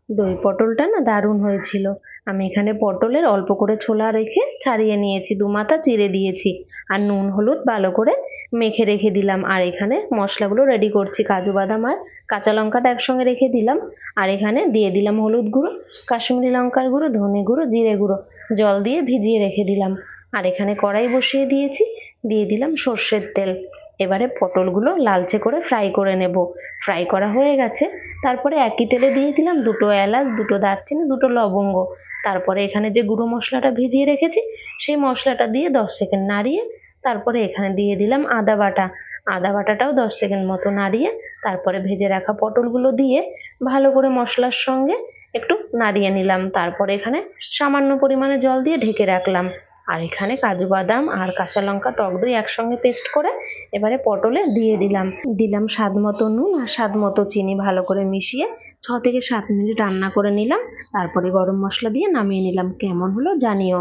দই পটলটা না দারুণ হয়েছিল। আমি এখানে পটলের অল্প করে ছোলা রেখে ছাড়িয়ে নিয়েছি, দুমাথা চিড়ে দিয়েছি, আর নুন হলুদ ভালো করে মেখে রেখে দিলাম। আর এখানে মশলাগুলো রেডি করছি, কাজু বাদাম আর কাঁচা লঙ্কাটা একসঙ্গে রেখে দিলাম। আর এখানে দিয়ে দিলাম হলুদ গুঁড়ো, কাশ্মীরি লঙ্কার গুঁড়ো, ধনে গুঁড়ো, জিরে গুঁড়ো, জল দিয়ে ভিজিয়ে রেখে দিলাম। আর এখানে কড়াই বসিয়ে দিয়েছি, দিয়ে দিলাম সর্ষের তেল। এবারে পটলগুলো লালচে করে ফ্রাই করে নেব। ফ্রাই করা হয়ে গেছে, তারপরে একই তেলে দিয়ে দিলাম দুটো এলাচ, দুটো দারচিনি, দুটো লবঙ্গ। তারপরে এখানে যে গুঁড়ো মশলাটা ভিজিয়ে রেখেছি সেই মশলাটা দিয়ে 10 সেকেন্ড নাড়িয়ে তারপরে এখানে দিয়ে দিলাম আদা বাটা। আদা বাটাটাও 10 সেকেন্ড মতো নাড়িয়ে তারপরে ভেজে রাখা পটলগুলো দিয়ে ভালো করে মশলার সঙ্গে একটু নাড়িয়ে নিলাম। তারপরে এখানে সামান্য পরিমাণে জল দিয়ে ঢেকে রাখলাম। আর এখানে কাজু বাদাম আর কাঁচা লঙ্কা টক দই একসঙ্গে পেস্ট করে এবারে পটলে দিয়ে দিলাম। দিলাম স্বাদ মতো নুন আর স্বাদ মতো চিনি, ভালো করে মিশিয়ে 6 থেকে 7 মিনিট রান্না করে নিলাম। তারপরে গরম মশলা দিয়ে নামিয়ে নিলাম। কেমন হলো জানিও।